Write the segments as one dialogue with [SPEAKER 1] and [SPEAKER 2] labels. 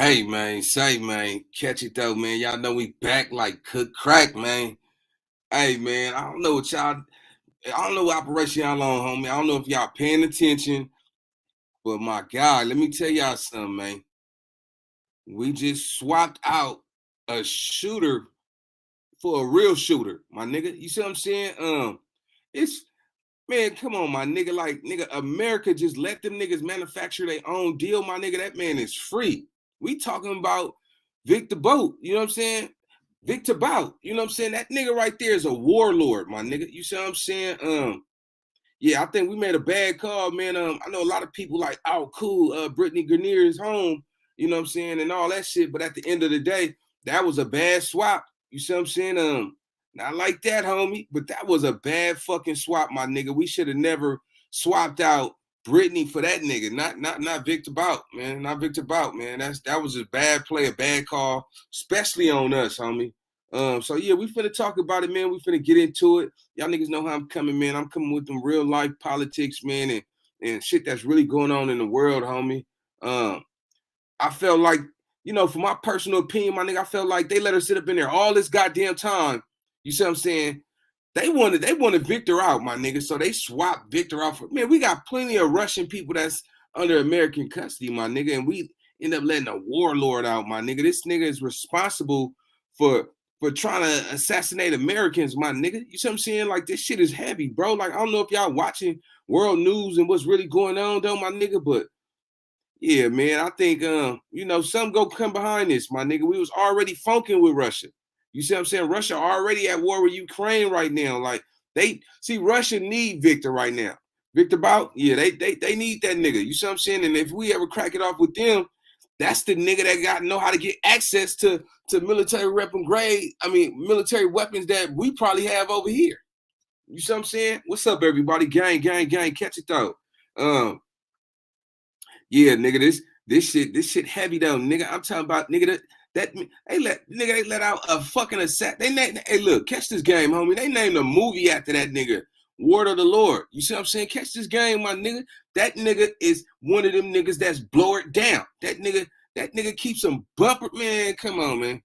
[SPEAKER 1] Hey man, say man, catch it though, man. Y'all know we back like cook crack, man. Hey man, I don't know what y'all, I don't know what operation y'all on, homie. I don't know if y'all paying attention, but my God, let me tell y'all something, man. We just swapped out a shooter for a real shooter, my nigga. You see what I'm saying? It's Man, come on, my nigga. Like, nigga, America just let them niggas manufacture their own deal, my nigga. That man is free. We talking about Victor Bout, you know what I'm saying? Victor Bout, you know what I'm saying? That nigga right there is a warlord, my nigga. You see what I'm saying? Yeah, I think we made a bad call, man. I know a lot of people like, oh, cool, Brittney Griner is home, you know what I'm saying, and all that shit. But at the end of the day, that was a bad swap. You see what I'm saying? Not like that, homie, but that was a bad fucking swap, my nigga. We should have never swapped out Brittney for that nigga. Not Victor Bout, man. Not Victor Bout, man. That was a bad play, a bad call, especially on us, homie. So yeah, we finna talk about it, man. We finna get into it. Y'all niggas know how I'm coming, man. I'm coming with them real life politics, man, and shit that's really going on in the world, homie. I felt like, for my personal opinion, my nigga, I felt like they let her sit up in there all this goddamn time. You see what I'm saying? They wanted Victor out, my nigga. So they swapped Victor out for, man, we got plenty of Russian people that's under American custody, my nigga, and we end up letting a warlord out, my nigga. This nigga is responsible for trying to assassinate Americans, my nigga. You see what I'm saying? Like, this shit is heavy, bro. Like, I don't know if y'all watching world news and what's really going on, though, my nigga, but yeah, man, I think some go come behind this, my nigga. We was already funking with Russia. You see what I'm saying? Russia already at war with Ukraine right now. Like, they see Russia need Victor right now. Victor Bout, yeah, they need that nigga. You see what I'm saying? And if we ever crack it off with them, that's the nigga that know how to get access to military military weapons that we probably have over here. You see what I'm saying? What's up, everybody? Gang, catch it though. Yeah, nigga, this shit heavy though, nigga. I'm talking about, nigga, they let out a fucking hey, look, catch this game, homie. They named a movie after that nigga, Word of the Lord. You see what I'm saying? Catch this game, my nigga. That nigga is one of them niggas that's blow it down. That nigga keeps some bumper, man. Come on, man.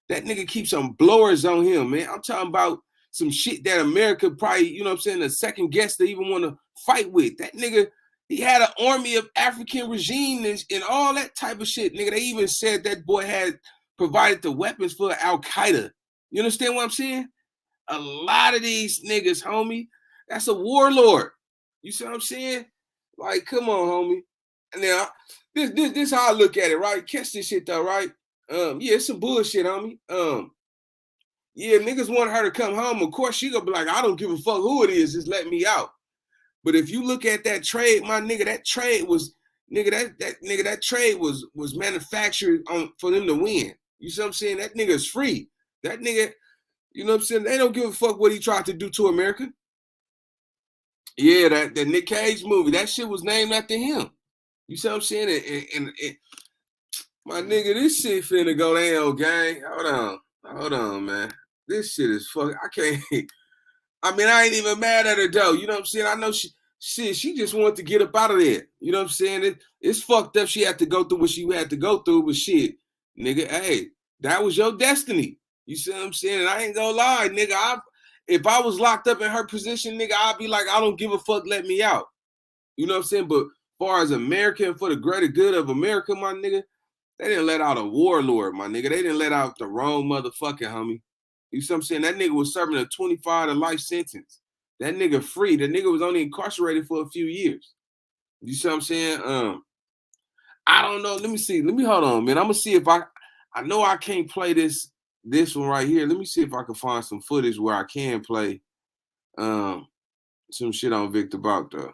[SPEAKER 1] That nigga keeps some blowers on him, man. I'm talking about some shit that America probably, you know what I'm saying, the second guest they even want to fight with. That nigga, he had an army of African regime and all that type of shit, nigga. They even said that boy had provided the weapons for Al Qaeda. You understand what I'm saying? A lot of these niggas, homie, that's a warlord. You see what I'm saying? Like, come on, homie. And now, this how I look at it, right? Catch this shit though, right? Yeah, it's some bullshit, homie. Yeah, niggas want her to come home. Of course, she gonna be like, I don't give a fuck who it is, just let me out. But if you look at that trade, my nigga, that trade was, nigga, that trade was manufactured for them to win. You see what I'm saying? That nigga's free. That nigga, you know what I'm saying? They don't give a fuck what he tried to do to America. Yeah, that Nick Cage movie, that shit was named after him. You see what I'm saying? And my nigga, this shit finna go down, gang. Hold on, man. This shit is fuck. I can't. I mean, I ain't even mad at her though. You know what I'm saying? I know she just wanted to get up out of there. You know what I'm saying? It's fucked up. She had to go through what she had to go through, but shit, nigga, hey, that was your destiny. You see what I'm saying? And I ain't gonna lie, nigga. If I was locked up in her position, nigga, I'd be like, I don't give a fuck, let me out. You know what I'm saying? But as far as America and for the greater good of America, my nigga, they didn't let out a warlord, my nigga. They didn't let out the wrong motherfucker, homie. You see what I'm saying? That nigga was serving a 25 to life sentence. That nigga free. The nigga was only incarcerated for a few years. You see what I'm saying? I don't know. Let me see. Let me hold on, man. I'm gonna see if I know I can't play this one right here. Let me see if I can find some footage where I can play some shit on Victor Bout though.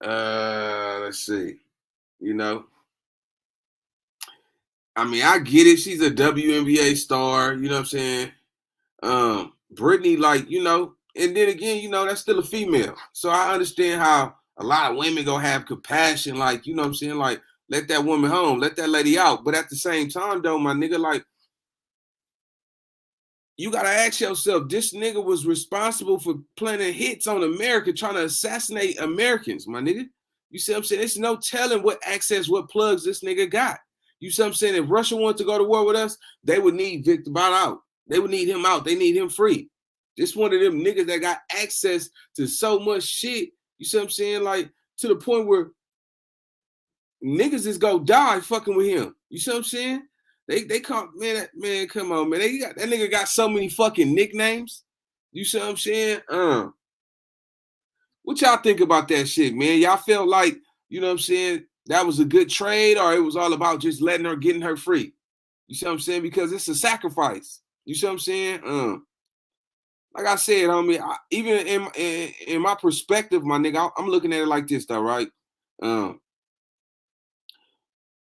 [SPEAKER 1] Let's see. You know. I mean, I get it. She's a WNBA star. You know what I'm saying? Brittney, like, and then again, that's still a female. So I understand how a lot of women gonna have compassion, like, you know what I'm saying? Like, let that woman home, let that lady out. But at the same time, though, my nigga, like, you gotta ask yourself, this nigga was responsible for planting hits on America, trying to assassinate Americans, my nigga. You see what I'm saying? There's no telling what access, what plugs this nigga got. You see what I'm saying? If Russia wanted to go to war with us, they would need Viktor Bout out. They would need him out. They need him free. This one of them niggas that got access to so much shit. You see what I'm saying? Like, to the point where niggas is gonna die fucking with him. You see what I'm saying? They call, man, come on, man. They got that nigga got so many fucking nicknames. You see what I'm saying? What y'all think about that shit, man? Y'all felt like, you know what I'm saying, that was a good trade, or it was all about just letting her, getting her free? You see what I'm saying? Because it's a sacrifice. You see what I'm saying? Like I said, homie, even in my perspective, my nigga, I'm looking at it like this, though, right?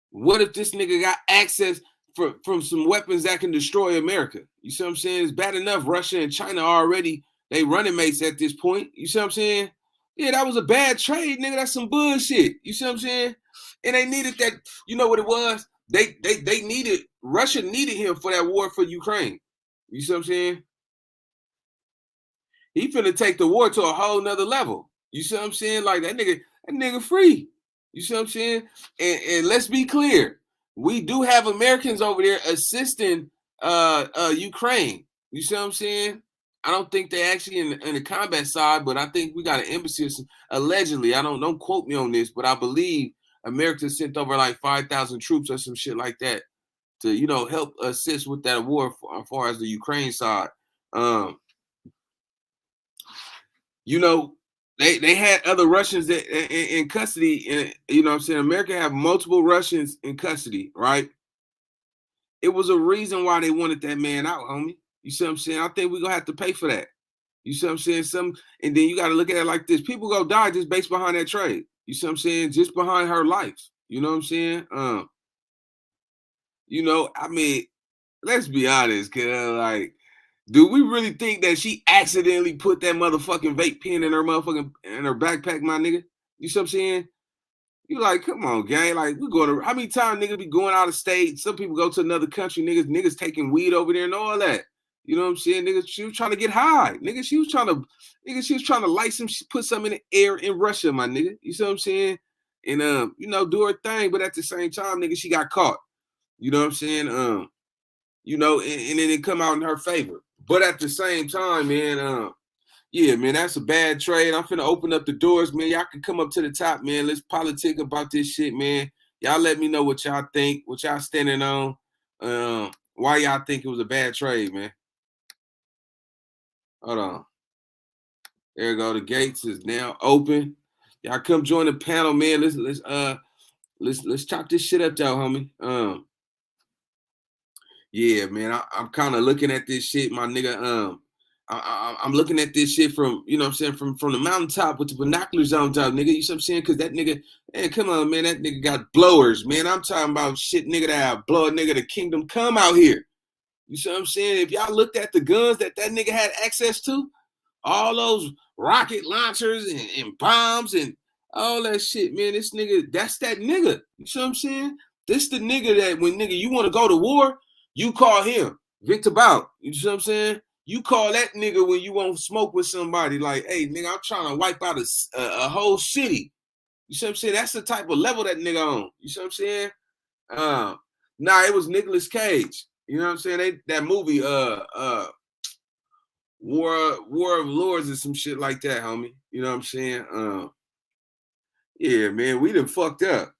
[SPEAKER 1] What if this nigga got access from some weapons that can destroy America? You see what I'm saying? It's bad enough Russia and China already, they running mates at this point. You see what I'm saying? Yeah, that was a bad trade, nigga. That's some bullshit. You see what I'm saying? And they needed that. You know what it was? They needed, Russia needed him for that war for Ukraine. You see what I'm saying? He finna take the war to a whole nother level. You see what I'm saying? Like, that nigga free. You see what I'm saying? And let's be clear. We do have Americans over there assisting Ukraine. You see what I'm saying? I don't think they actually in the combat side, but I think we got an embassy, allegedly. Don't quote me on this, but I believe America sent over like 5,000 troops or some shit like that to, you know, help assist with that war as far as the Ukraine side. You know, they had other Russians that in custody. And, you know what I'm saying? America have multiple Russians in custody, right? It was a reason why they wanted that man out, homie. You see what I'm saying? I think we're going to have to pay for that. You see what I'm saying? And then you got to look at it like this. People go die just based behind that trade. You see what I'm saying? Just behind her life. You know what I'm saying? You know, I mean, let's be honest, cuz, like, do we really think that she accidentally put that motherfucking vape pen in her backpack, my nigga? You see what I'm saying? You like, come on, gang. Like, we going to, how many times niggas be going out of state? Some people go to another country, niggas taking weed over there and all that. You know what I'm saying? Niggas, she was trying to get high. Nigga, she was trying to light some, put something in the air in Russia, my nigga. You see what I'm saying? And you know, do her thing, but at the same time, nigga, she got caught. You know what I'm saying? You know, and then it come out in her favor. But at the same time, man, yeah, man, that's a bad trade. I'm finna open up the doors, man. Y'all can come up to the top, man. Let's politic about this shit, man. Y'all let me know what y'all think, what y'all standing on. Why y'all think it was a bad trade, man? Hold on. There you go. The gates is now open. Y'all come join the panel, man. Let's chop this shit up, y'all, homie. Yeah, man. I'm kind of looking at this shit, my nigga. I'm looking at this shit from, you know what I'm saying, from the mountaintop with the binoculars on top, nigga. You see what I'm saying? Because that nigga, man, come on, man. That nigga got blowers, man. I'm talking about shit, nigga, that blow a nigga the kingdom come out here. You see what I'm saying? If y'all looked at the guns that nigga had access to, all those rocket launchers and bombs and all that shit, man, this nigga, that's that nigga. You see what I'm saying? This the nigga that when, nigga, you want to go to war, you call him, Viktor Bout. You see what I'm saying? You call that nigga when you want to smoke with somebody like, hey, nigga, I'm trying to wipe out a whole city. You see what I'm saying? That's the type of level that nigga on. You see what I'm saying? Nah, it was Nicolas Cage. You know what I'm saying? That movie, War of Lords or some shit like that, homie. You know what I'm saying? Yeah, man, we done fucked up.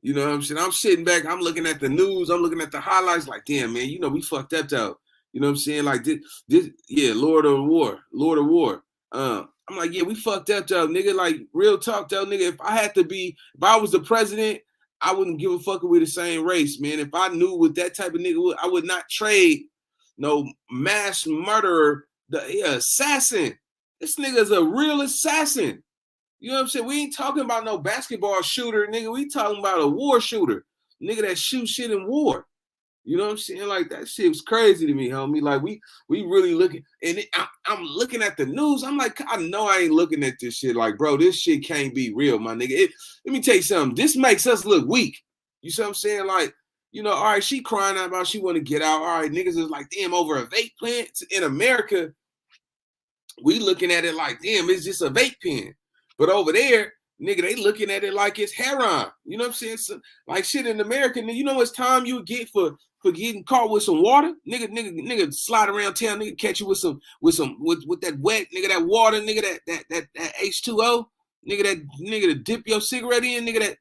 [SPEAKER 1] You know what I'm saying? I'm sitting back, I'm looking at the news, I'm looking at the highlights like, damn, man, you know, we fucked up though. You know what I'm saying? Like this, yeah, Lord of War. I'm like, yeah, we fucked up though, nigga. Like, real talk though, nigga. If I was the president, I wouldn't give a fuck if we the same race, man. If I knew what that type of nigga I would not trade no mass murderer, the assassin. This nigga's a real assassin. You know what I'm saying? We ain't talking about no basketball shooter, nigga. We talking about a war shooter. Nigga that shoot shit in war. You know what I'm saying? Like, that shit was crazy to me, homie. Like, we really looking, and I'm looking at the news. I'm like, I know I ain't looking at this shit. Like, bro, this shit can't be real, my nigga. Let me tell you something. This makes us look weak. You see what I'm saying? Like, you know, all right, she crying out about she want to get out. All right, niggas is like, damn, over a vape plant in America. We looking at it like, damn, it's just a vape pen. But over there, nigga, they looking at it like it's heroin. You know what I'm saying? So, like shit in America, nigga, you know what's time you get for getting caught with some water? Nigga slide around town, nigga catch you with that wet, nigga, that water, nigga, that H2O, nigga, to dip your cigarette in, nigga,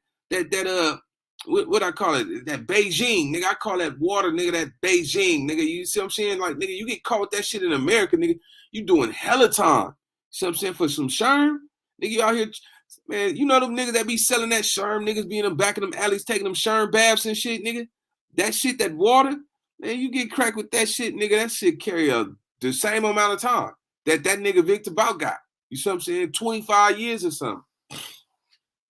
[SPEAKER 1] what I call it? That Beijing, nigga. I call that water, nigga, that Beijing, nigga. You see what I'm saying? Like, nigga, you get caught with that shit in America, nigga, you doing hella time. See what I'm saying? For some sherm, nigga, you out here, man, you know them niggas that be selling that sherm, niggas be in the back of them alleys taking them sherm baths and shit, nigga. That shit, that water, man, you get cracked with that shit, nigga. That shit carry the same amount of time that nigga Viktor Bout got. You see what I'm saying? 25 years or something.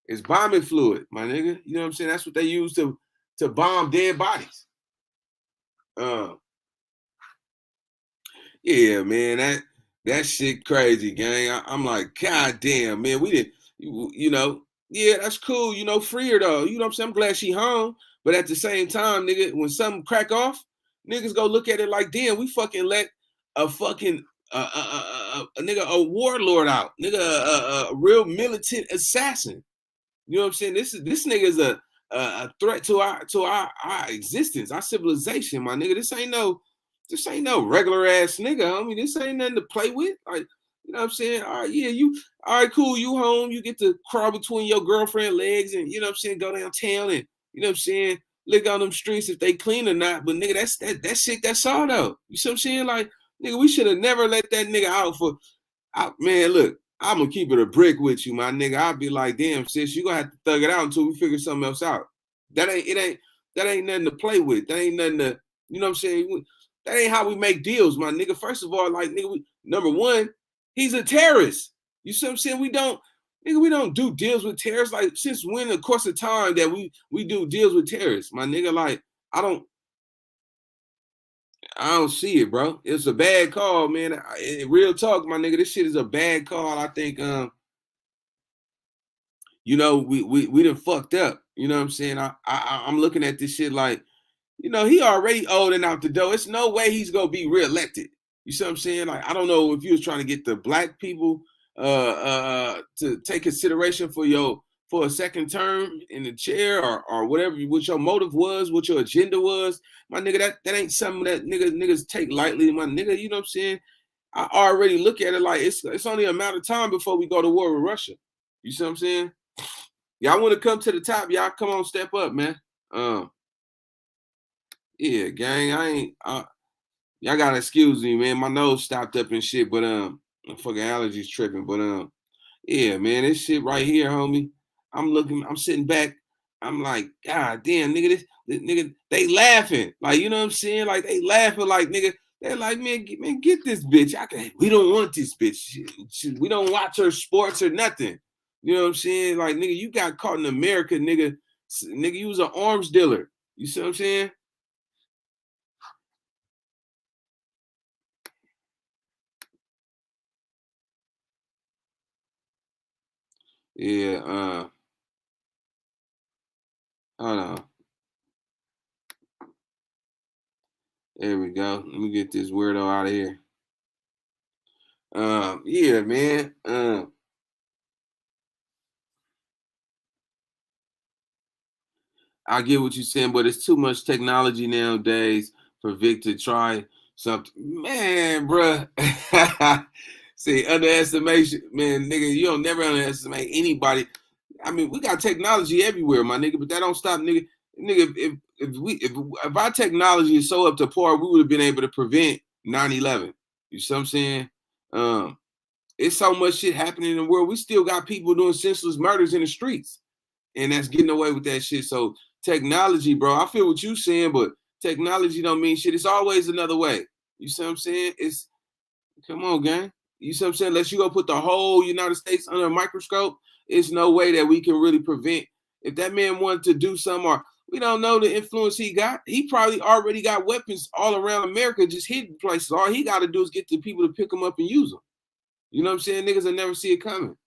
[SPEAKER 1] It's bombing fluid, my nigga. You know what I'm saying? That's what they use to bomb dead bodies. Yeah, man, that shit crazy, gang. I'm like, God damn, man, we didn't, you know, yeah, that's cool, you know, free her though. You know what I'm saying? I'm glad she home. But at the same time, nigga, when something crack off, niggas go look at it like, damn, we fucking let a fucking a nigga, a warlord out, nigga, a real militant assassin. You know what I'm saying? This nigga is a threat to our existence, our civilization, my nigga. This ain't no regular ass nigga, homie. This ain't nothing to play with. Like, you know what I'm saying? All right, yeah, all right, cool, you home. You get to crawl between your girlfriend legs and, you know what I'm saying, go downtown and, you know what I'm saying, lick on them streets if they clean or not. But nigga, that shit, that's all though. You see what I'm saying? Like, nigga, we should have never let that nigga out for, man, look, I'm gonna keep it a brick with you, my nigga. I'll be like, damn, sis, you gonna have to thug it out until we figure something else out. That ain't nothing to play with. That ain't nothing to, you know what I'm saying? That ain't how we make deals, my nigga. First of all, like, nigga, number one, he's a terrorist. You see what I'm saying? We don't do deals with terrorists. Like, since when, the course of time that we do deals with terrorists, my nigga? Like, I don't see it, bro. It's a bad call, man. Real talk, my nigga. This shit is a bad call. I think, you know, we done fucked up. You know what I'm saying? I'm looking at this shit like, you know, he already old and out the door. It's no way he's gonna be reelected. You see what I'm saying? Like, I don't know if you was trying to get the black people to take consideration for a second term in the chair, or whatever, what your motive was, what your agenda was. My nigga, that ain't something that niggas take lightly, my nigga. You know what I'm saying? I already look at it like it's only a matter of time before we go to war with Russia. You see what I'm saying? Y'all want to come to the top? Y'all come on, step up, man. Yeah, gang. Y'all gotta excuse me, man. My nose stopped up and shit, but my fucking allergies tripping. But yeah, man, this shit right here, homie. I'm sitting back. I'm like, God damn, nigga, this nigga, they laughing. Like, you know what I'm saying? Like, they laughing like, nigga, they're like, man, get this bitch. We don't want this bitch. We don't watch her sports or nothing. You know what I'm saying? Like, nigga, you got caught in America, nigga. Nigga, you was an arms dealer. You see what I'm saying? Yeah, hold on. There we go. Let me get this weirdo out of here. Yeah, man. I get what you're saying, but it's too much technology nowadays for Vic to try something. Man, bruh. See, underestimation, man, nigga, you don't never underestimate anybody. I mean, we got technology everywhere, my nigga, but that don't stop, nigga. Nigga, if our technology is so up to par, we would have been able to prevent 9/11. You see what I'm saying? It's so much shit happening in the world. We still got people doing senseless murders in the streets, and that's getting away with that shit. So technology, bro, I feel what you're saying, but technology don't mean shit. It's always another way. You see what I'm saying? Come on, gang. You see what I'm saying? Unless you go put the whole United States under a microscope, it's no way that we can really prevent. If that man wanted to do something, or we don't know the influence he got, he probably already got weapons all around America, just hidden places. All he got to do is get the people to pick them up and use them. You know what I'm saying? Niggas will never see it coming.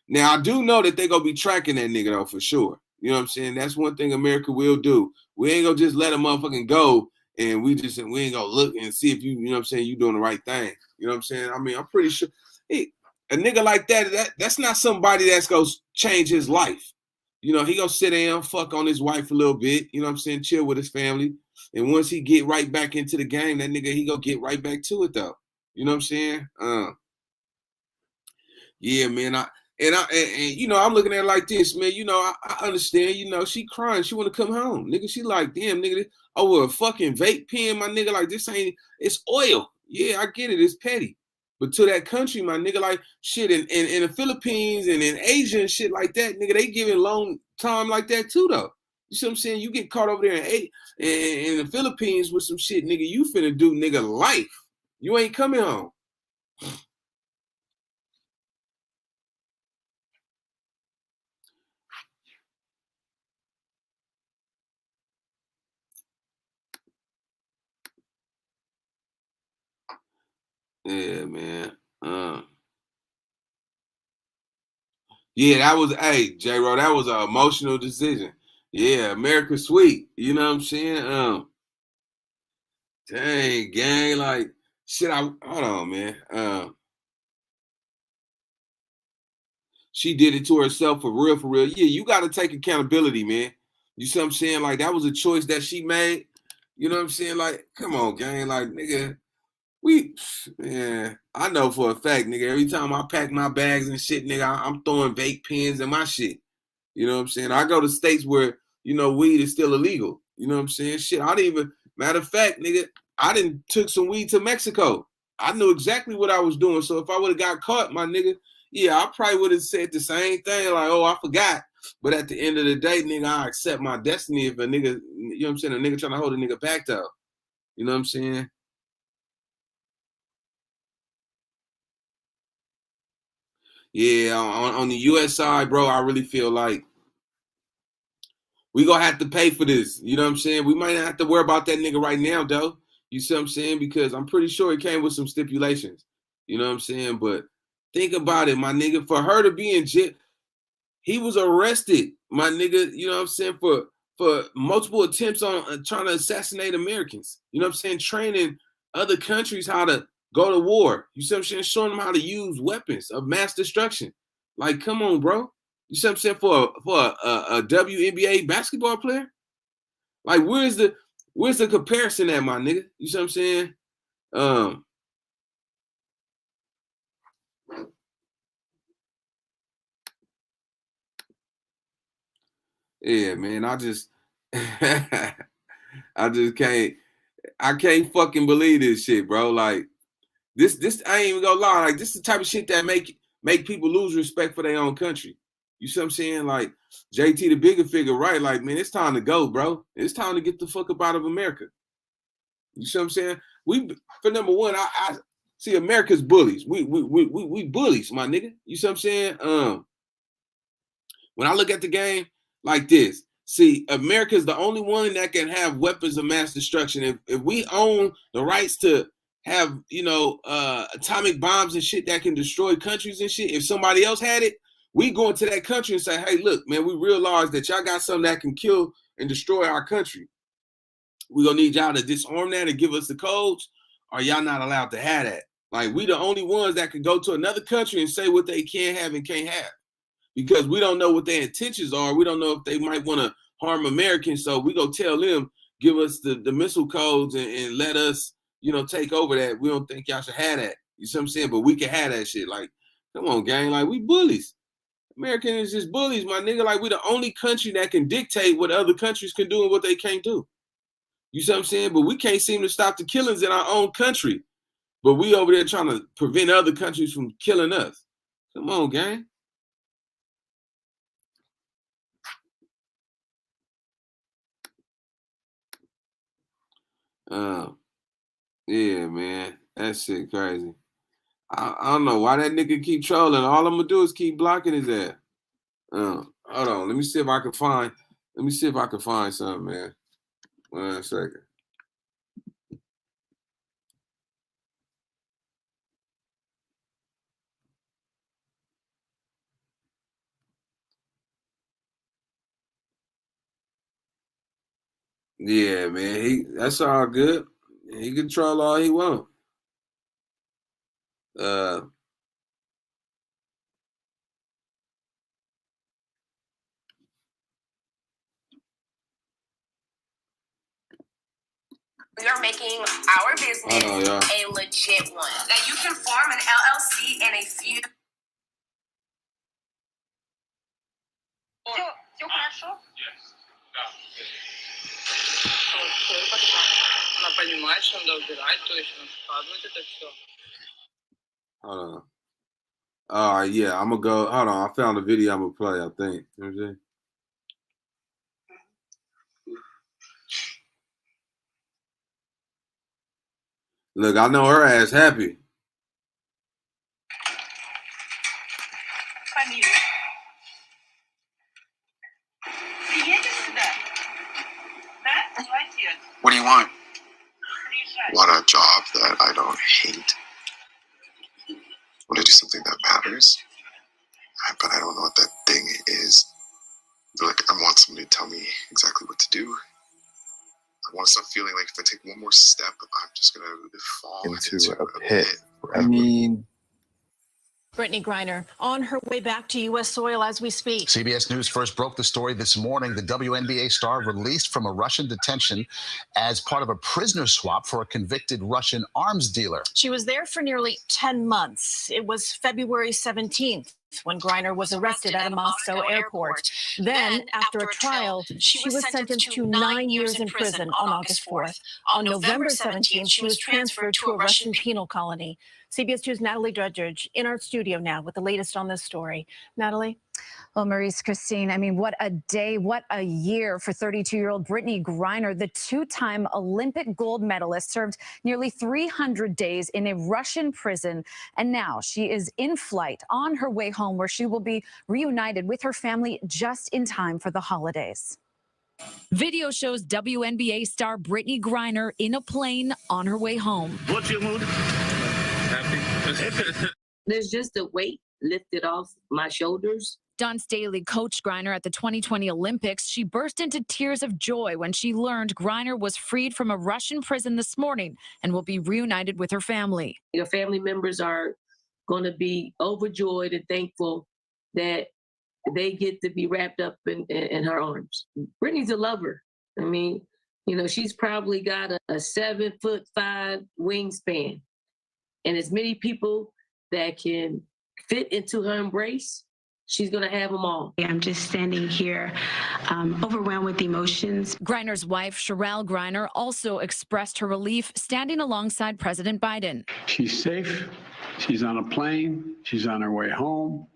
[SPEAKER 1] Now, I do know that they're going to be tracking that nigga, though, for sure. You know what I'm saying? That's one thing America will do. We ain't going to just let a motherfucking go, and we ain't going to look and see if you know what I'm saying, you doing the right thing. You know what I'm saying? I mean, I'm pretty sure. a nigga like that's not somebody that's gonna change his life. You know, he gonna sit down, fuck on his wife a little bit, you know what I'm saying, chill with his family. And once he get right back into the game, that nigga, he gonna get right back to it though. You know what I'm saying? Yeah, man. And you know, I'm looking at it like this, man. You know, I understand. You know, she crying. She want to come home, nigga. She like, damn, nigga. Over a fucking vape pen, my nigga. Like this ain't. It's oil. Yeah, I get it. It's petty. But to that country, my nigga, like shit in the Philippines and in Asia and shit like that, nigga, they giving long time like that too, though. You see what I'm saying? You get caught over there in the Philippines with some shit, nigga. You finna do nigga life. You ain't coming home. Yeah, man. Yeah, that was hey, J-Ro, that was an emotional decision. Yeah, America sweet. You know what I'm saying? Dang, gang, like shit, I hold on, man. She did it to herself for real, for real. Yeah, you gotta take accountability, man. You see what I'm saying? Like that was a choice that she made. You know what I'm saying? Like, come on, gang, like nigga. We, yeah, I know for a fact, nigga. Every time I pack my bags and shit, nigga, I'm throwing vape pens in my shit. You know what I'm saying? I go to states where, you know, weed is still illegal. You know what I'm saying? Shit, I didn't even, matter of fact, nigga, I didn't took some weed to Mexico. I knew exactly what I was doing. So if I would have got caught, my nigga, yeah, I probably would have said the same thing, like, oh, I forgot. But at the end of the day, nigga, I accept my destiny if a nigga, you know what I'm saying, a nigga trying to hold a nigga back though. You know what I'm saying? Yeah, on the US side, bro, I really feel like we gonna have to pay for this. You know what I'm saying? We might not have to worry about that nigga right now, though. You see what I'm saying? Because I'm pretty sure it came with some stipulations. You know what I'm saying? But think about it, my nigga. For her to be in jail, he was arrested, my nigga. You know what I'm saying? For multiple attempts on trying to assassinate Americans. You know what I'm saying? Training other countries how to go to war. You see what I'm saying? Showing them how to use weapons of mass destruction. Like, come on, bro. You see what I'm saying? For a WNBA basketball player, like where's the comparison at, my nigga? You see what I'm saying? Um, yeah, man. I just can't. I can't fucking believe this shit, bro. Like this. I ain't even gonna lie. Like this is the type of shit that make people lose respect for their own country. You see what I'm saying? Like JT, the bigger figure, right? Like, man, it's time to go, bro. It's time to get the fuck up out of America. You see what I'm saying? We for number one, I see America's bullies. We bullies, my nigga. You see what I'm saying? When I look at the game like this, see, America's the only one that can have weapons of mass destruction. If we own the rights to have, you know, atomic bombs and shit that can destroy countries and shit, if somebody else had it, we go into that country and say, hey, look, man, we realize that y'all got something that can kill and destroy our country. We're gonna need y'all to disarm that and give us the codes, or y'all not allowed to have that. Like we the only ones that can go to another country and say what they can have and can't have. Because we don't know what their intentions are. We don't know if they might want to harm Americans. So we go tell them, give us the missile codes and let us, you know, take over that. We don't think y'all should have that. You see what I'm saying? But we can have that shit. Like, come on, gang. Like we bullies. Americans is just bullies, my nigga. Like we the only country that can dictate what other countries can do and what they can't do. You see what I'm saying? But we can't seem to stop the killings in our own country. But we over there trying to prevent other countries from killing us. Come on, gang. Uh, yeah, man. That shit crazy. I don't know why that nigga keep trolling. All I'm gonna do is keep blocking his ass. Hold on. Let me see if I can find. Let me see if I can find something, man. 1 second. Yeah, man. That's all good. He can troll all he want. Uh
[SPEAKER 2] We are making our business a legit one. That you can form an LLC in a few. Все хорошо?
[SPEAKER 3] Она понимает, что надо убирать, то есть она складывает это все.
[SPEAKER 1] Hold on. All right, yeah, I'm gonna go. Hold on, I found a video I'm gonna play. I think. You know what I'm saying? Look, I know her ass happy.
[SPEAKER 4] What do you want? Want a job that I don't hate. Want to do something that matters. But I don't know what that thing is. Like, I want somebody to tell me exactly what to do. I want to stop feeling like if I take one more step, I'm just going to fall into a pit.
[SPEAKER 5] I mean,
[SPEAKER 6] Brittney Griner on her way back to U.S. soil as we speak.
[SPEAKER 7] CBS News first broke the story this morning. The WNBA star released from a Russian detention as part of a prisoner swap for a convicted Russian arms dealer.
[SPEAKER 6] She was there for nearly 10 months. It was February 17th when Griner was arrested at a Moscow airport. Then, after a trial, she was sentenced to 9 years in prison on August 4th. On November 17th, she was transferred to a Russian penal colony. CBS 2's Natalie Druddridge in our studio now with the latest on this story. Natalie?
[SPEAKER 8] Well, Maurice, Christine, I mean, what a day, what a year for 32-year-old Brittney Griner. The two-time Olympic gold medalist served nearly 300 days in a Russian prison, and now she is in flight on her way home, where she will be reunited with her family just in time for the holidays.
[SPEAKER 9] Video shows WNBA star Brittney Griner in a plane on her way home.
[SPEAKER 10] What's your mood? Happy.
[SPEAKER 11] There's just a weight lifted off my shoulders.
[SPEAKER 9] Dawn Staley coached Griner at the 2020 Olympics. She burst into tears of joy when she learned Griner was freed from a Russian prison this morning and will be reunited with her family.
[SPEAKER 11] Your family members are going to be overjoyed and thankful that they get to be wrapped up in her arms. Brittney's a lover. I mean, you know, she's probably got a 7'5" wingspan, and as many people that can fit into her embrace, she's going to have them all.
[SPEAKER 12] I'm just standing here overwhelmed with emotions.
[SPEAKER 9] Griner's wife, Sherelle Griner, also expressed her relief standing alongside President Biden.
[SPEAKER 10] She's safe. She's on a plane. She's on her way home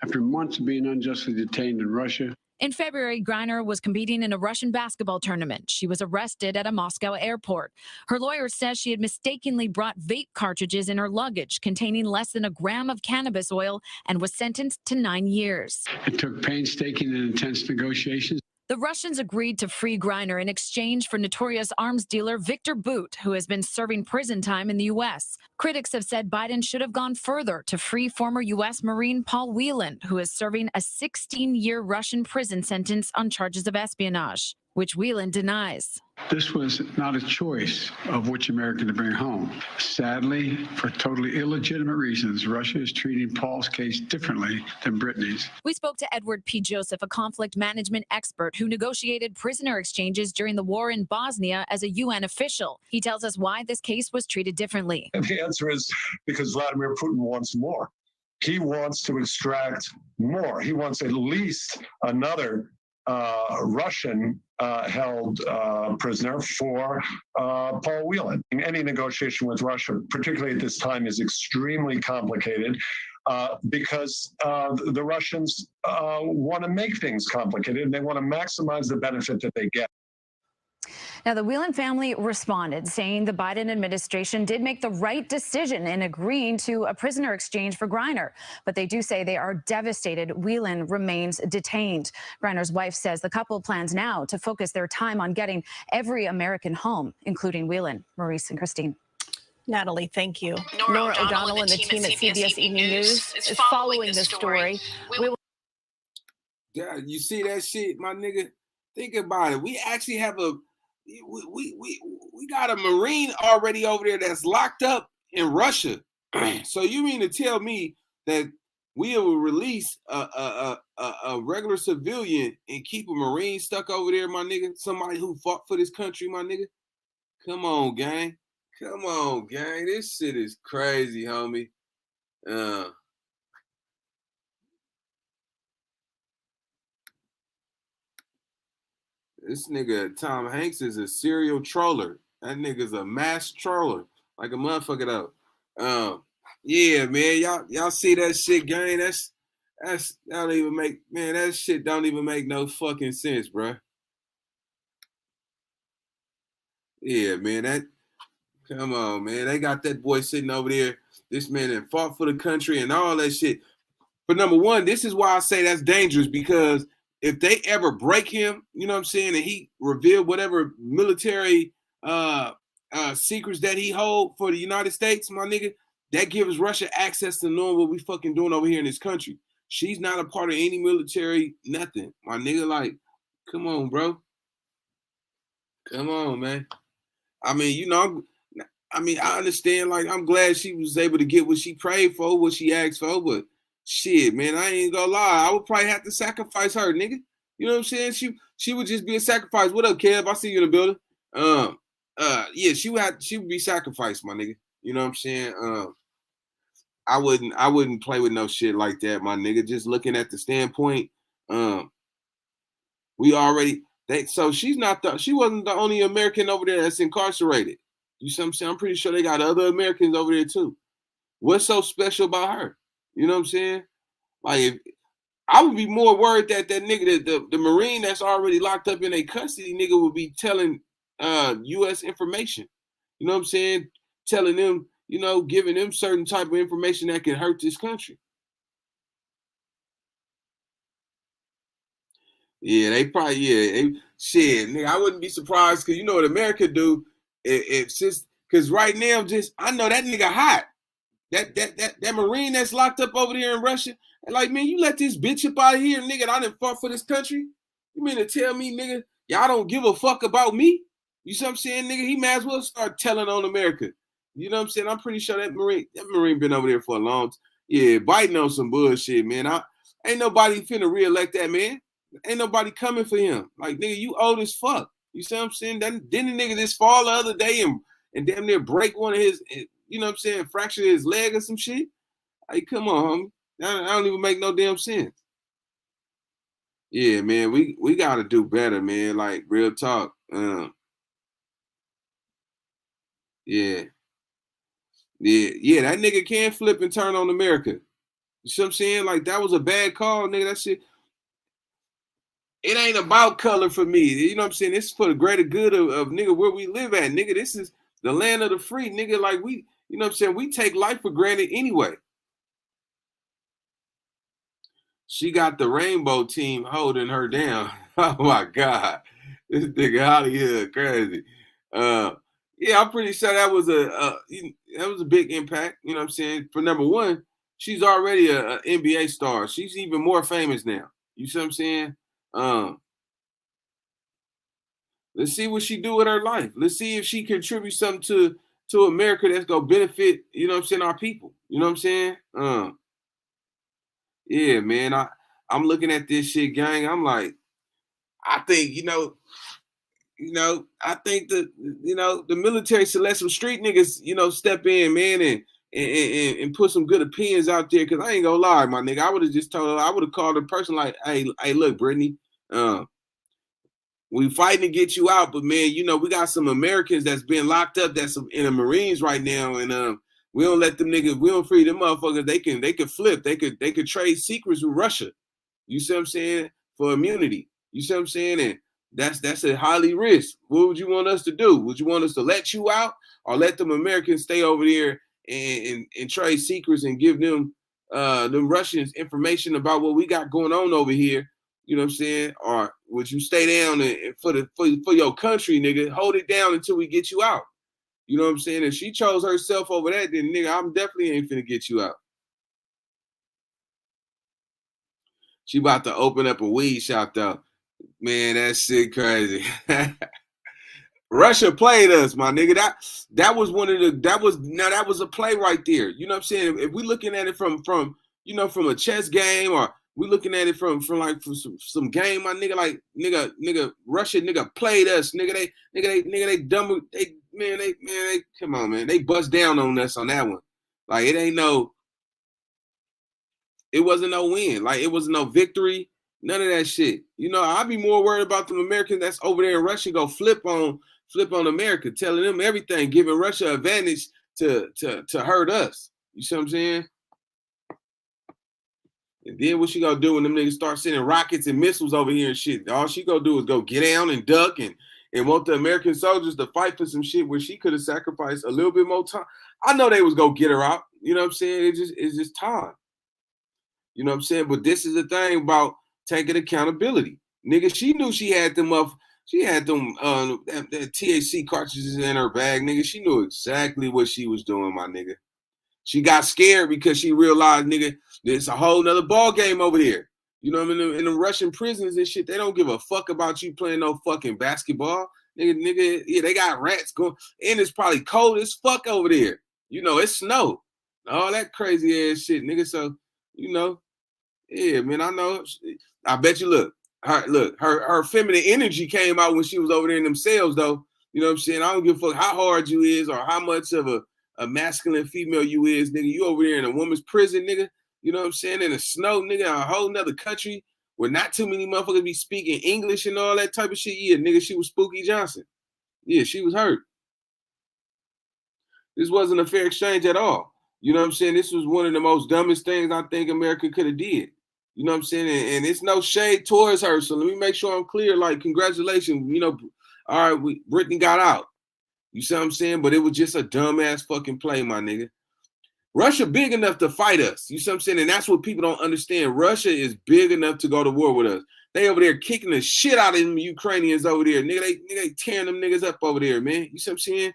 [SPEAKER 10] after months of being unjustly detained in Russia.
[SPEAKER 9] In February, Griner was competing in a Russian basketball tournament. She was arrested at a Moscow airport. Her lawyer says she had mistakenly brought vape cartridges in her luggage containing less than a gram of cannabis oil and was sentenced to 9 years.
[SPEAKER 10] It took painstaking and intense negotiations.
[SPEAKER 9] The Russians agreed to free Griner in exchange for notorious arms dealer Viktor Bout, who has been serving prison time in the U.S. Critics have said Biden should have gone further to free former U.S. Marine Paul Whelan, who is serving a 16-year Russian prison sentence on charges of espionage, which Whelan denies.
[SPEAKER 10] This was not a choice of which American to bring home. Sadly, for totally illegitimate reasons, Russia is treating Paul's case differently than Brittney's.
[SPEAKER 9] We spoke to Edward P. Joseph, a conflict management expert who negotiated prisoner exchanges during the war in Bosnia as a UN official. He tells us why this case was treated differently.
[SPEAKER 13] And the answer is because Vladimir Putin wants more. He wants to extract more. He wants at least another Russian held prisoner for Paul Whelan. Any negotiation with Russia, particularly at this time, is extremely complicated because the Russians want to make things complicated and they want to maximize the benefit that they get.
[SPEAKER 8] Now, the Whelan family responded, saying the Biden administration did make the right decision in agreeing to a prisoner exchange for Griner. But they do say they are devastated Whelan remains detained. Griner's wife says the couple plans now to focus their time on getting every American home, including Whelan. Maurice and Christine.
[SPEAKER 6] Natalie, thank you. Nora O'Donnell and the team at CBS Evening News is following this story.
[SPEAKER 1] Yeah, you see that shit, my nigga? Think about it. We actually have we got a Marine already over there that's locked up in Russia. So you mean to tell me that we will release a regular civilian and keep a Marine stuck over there, my nigga? Somebody who fought for this country, my nigga? Come on, gang. Come on, gang. This shit is crazy, homie. This nigga Tom Hanks is a serial troller. That nigga's a mass troller, like a motherfucker though. Yeah, man, y'all see that shit, gang? That don't even make, man. That shit don't even make no fucking sense, bruh. Yeah, man. Come on, man. They got that boy sitting over there. This man that fought for the country and all that shit. But number one, this is why I say that's dangerous, because if they ever break him, you know what I'm saying, and he revealed whatever military secrets that he hold for the United States, my nigga, that gives Russia access to knowing what we fucking doing over here in this country. She's not a part of any military, nothing. My nigga, like, come on, bro. Come on, man. I mean, you know, I understand, like, I'm glad she was able to get what she prayed for, what she asked for, but shit, man, I ain't gonna lie. I would probably have to sacrifice her, nigga. You know what I'm saying? She would just be a sacrifice. What up, Kev? I see you in the building. Yeah, she would be sacrificed, my nigga. You know what I'm saying? I wouldn't play with no shit like that, my nigga. Just looking at the standpoint, we already so she wasn't the only American over there that's incarcerated. You see what I'm saying? I'm pretty sure they got other Americans over there too. What's so special about her? You know what I'm saying? Like, if I would be more worried that nigga, the Marine that's already locked up in a custody, nigga, would be telling U.S. information. You know what I'm saying? Telling them, you know, giving them certain type of information that can hurt this country. Yeah, they probably, shit, nigga, I wouldn't be surprised, because you know what America do, if just, because right now, I know that nigga hot. That Marine that's locked up over there in Russia, and like, man, you let this bitch up out of here, nigga, I done fought for this country. You mean to tell me, nigga, y'all don't give a fuck about me? You see what I'm saying, nigga? He might as well start telling on America. You know what I'm saying? I'm pretty sure that Marine been over there for a long time. Yeah, biting on some bullshit, man. Ain't nobody finna reelect that man. Ain't nobody coming for him. Like, nigga, you old as fuck. You see what I'm saying? Didn't the nigga just fall the other day and damn near break one of his, you know what I'm saying, fracture his leg or some shit? Like, come on, homie. That don't even make no damn sense. Yeah, man, we gotta do better, man. Like, real talk. Yeah. Yeah, that nigga can flip and turn on America. You see what I'm saying? Like, that was a bad call, nigga. That shit. It ain't about color for me. You know what I'm saying? This is for the greater good of nigga where we live at. Nigga, this is the land of the free. Nigga, like, you know what I'm saying? We take life for granted anyway. She got the rainbow team holding her down. Oh my God. This nigga Hollywood crazy. Yeah, I'm pretty sure that was a big impact. You know what I'm saying? For number one, she's already a NBA star. She's even more famous now. You see what I'm saying? Let's see what she do with her life. Let's see if she contributes something to America that's gonna benefit, you know what I'm saying, our people. You know what I'm saying? Yeah, man. I'm looking at this shit, gang. I'm like, I think, I think the military should let some street niggas, step in, man, and put some good opinions out there. Cause I ain't gonna lie, my nigga. I would have just told her, I would have called the person like, hey, look, Brittney, we fighting to get you out, but man, we got some Americans that's been locked up that's in the Marines right now, and we don't let them niggas, we don't free them motherfuckers. They could flip, they could trade secrets with Russia. You see what I'm saying? For immunity. You see what I'm saying? And that's a highly risk. What would you want us to do? Would you want us to let you out, or let them Americans stay over there and trade secrets and give them Russians information about what we got going on over here? You know what I'm saying? Or would you stay down for your country, nigga? Hold it down until we get you out. You know what I'm saying? If she chose herself over that, then nigga, I'm definitely ain't finna get you out. She about to open up a weed shop though. Man, that shit crazy. Russia played us, my nigga. That was that was a play right there. You know what I'm saying? If we looking at it from a chess game, or we looking at it from some game, my nigga, like nigga Russia nigga played us. Nigga they dumb, they come on, man. They bust down on us on that one. Like it wasn't no win. Like it wasn't no victory. None of that shit. You know, I'd be more worried about them Americans that's over there in Russia go flip on America, telling them everything, giving Russia advantage to hurt us. You see what I'm saying? And then what she gonna do when them niggas start sending rockets and missiles over here and shit? All she gonna do is go get down and duck and want the American soldiers to fight for some shit where she could have sacrificed a little bit more time. I know they was gonna get her out. You know what I'm saying? It's just time. You know what I'm saying? But this is the thing about taking accountability. Nigga, she knew she had them up. She had them that THC cartridges in her bag, nigga. She knew exactly what she was doing, my nigga. She got scared because she realized, nigga, there's a whole nother ball game over there. You know what I mean? In the Russian prisons and shit, they don't give a fuck about you playing no fucking basketball. Nigga, yeah, they got rats going, and it's probably cold as fuck over there. You know, it's snow. All that crazy ass shit, nigga. So, you know, yeah, man, I know. I bet you her feminine energy came out when she was over there in them cells, though. You know what I'm saying? I don't give a fuck how hard you is or how much of a masculine female you is, nigga. You over there in a woman's prison, nigga. You know what I'm saying? In the snow, nigga, a whole nother country where not too many motherfuckers be speaking English and all that type of shit. Yeah, nigga, she was Spooky Johnson. Yeah, she was hurt. This wasn't a fair exchange at all. You know what I'm saying? This was one of the most dumbest things I think America could have did. You know what I'm saying? And it's no shade towards her. So let me make sure I'm clear. Like, congratulations. You know, all right, Brittney got out. You see what I'm saying? But it was just a dumbass fucking play, my nigga. Russia big enough to fight us. You see what I'm saying? And that's what people don't understand. Russia is big enough to go to war with us. They over there kicking the shit out of them Ukrainians over there. Nigga, they tearing them niggas up over there, man. You see what I'm saying?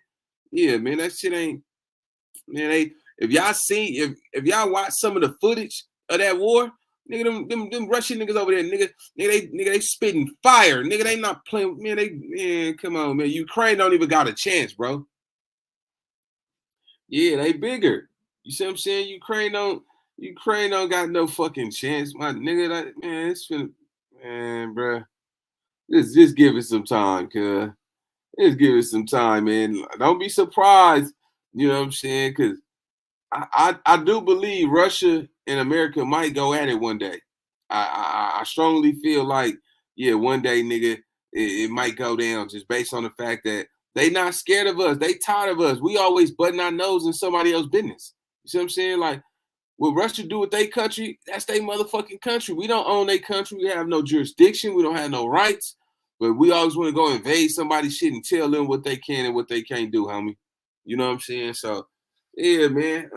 [SPEAKER 1] Yeah, man, that shit ain't, man, if y'all see, if y'all watch some of the footage of that war, nigga, them Russian niggas over there, nigga, they spitting fire. Nigga, they not playing, man, come on, man. Ukraine don't even got a chance, bro. Yeah, they bigger. You see what I'm saying? Ukraine don't got no fucking chance, my nigga. Man, it's finna, man, bro. Just give it some time, cuz. Just give it some time, man. Don't be surprised. You know what I'm saying? Because I do believe Russia and America might go at it one day. I strongly feel like, yeah, one day, nigga, it might go down just based on the fact that they not scared of us. They tired of us. We always button our nose in somebody else's business. You see what I'm saying? Like, what Russia do with their country, that's their motherfucking country. We don't own their country. We have no jurisdiction. We don't have no rights. But we always want to go invade somebody's shit and tell them what they can and what they can't do, homie. You know what I'm saying? So, yeah, man.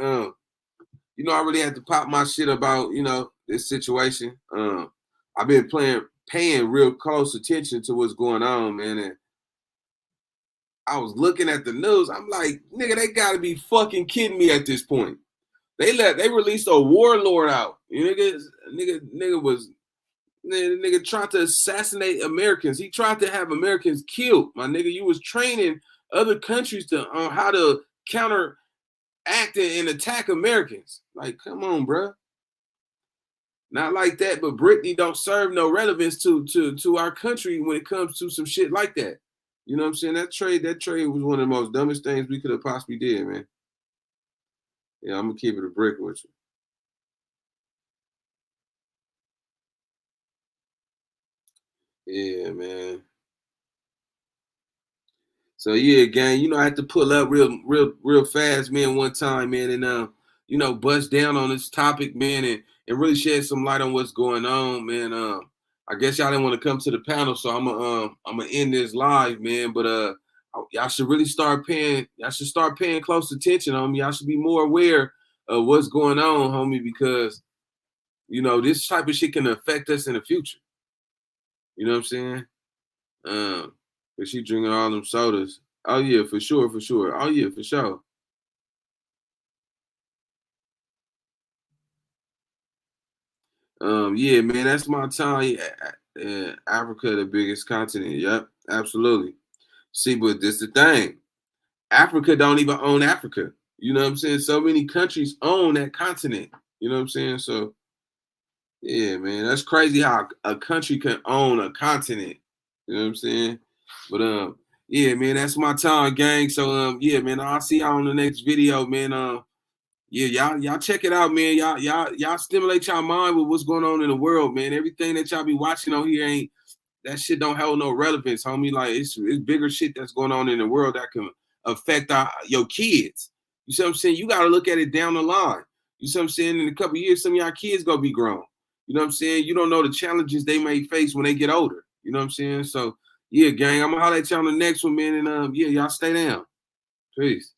[SPEAKER 1] You know, I really had to pop my shit about, you know, this situation. I've been paying real close attention to what's going on, man. And I was looking at the news. I'm like, nigga, they gotta be fucking kidding me at this point. They released a warlord out. Nigga was trying to assassinate Americans. He tried to have Americans killed. My nigga, you was training other countries to how to counteract and attack Americans. Like, come on, bro. Not like that, but Brittney don't serve no relevance to our country when it comes to some shit like that. You know what I'm saying? That trade was one of the most dumbest things we could have possibly did, man. Yeah, I'm gonna keep it a brick with you. Yeah, man. So yeah, gang, you know, I had to pull up real fast, man, one time, man, and you know, bust down on this topic, man, and really shed some light on what's going on, man. I guess y'all didn't want to come to the panel, so I'm gonna end this live, man. But y'all should really start paying close attention, homie. Y'all should be more aware of what's going on, homie, because you know, this type of shit can affect us in the future. You know what I'm saying? But she drinking all them sodas. Oh yeah, for sure. Oh yeah, for sure. Yeah, man, that's my time. Africa, the biggest continent. Yep, absolutely. See, but this the thing. Africa don't even own Africa. You know what I'm saying? So many countries own that continent. You know what I'm saying? So yeah, man, that's crazy how a country can own a continent. You know what I'm saying? But yeah, man, that's my time, gang. So yeah, man, I'll see y'all on the next video, man. Yeah, y'all check it out, man. Y'all stimulate y'all mind with what's going on in the world, man. Everything that y'all be watching on here ain't that shit don't have no relevance, homie. Like it's bigger shit that's going on in the world that can affect your kids. You see what I'm saying? You gotta look at it down the line. You see what I'm saying? In a couple of years, some of y'all kids gonna be grown. You know what I'm saying? You don't know the challenges they may face when they get older. You know what I'm saying? So yeah, gang, I'm gonna holler at y'all on the next one, man. And yeah, y'all stay down. Peace.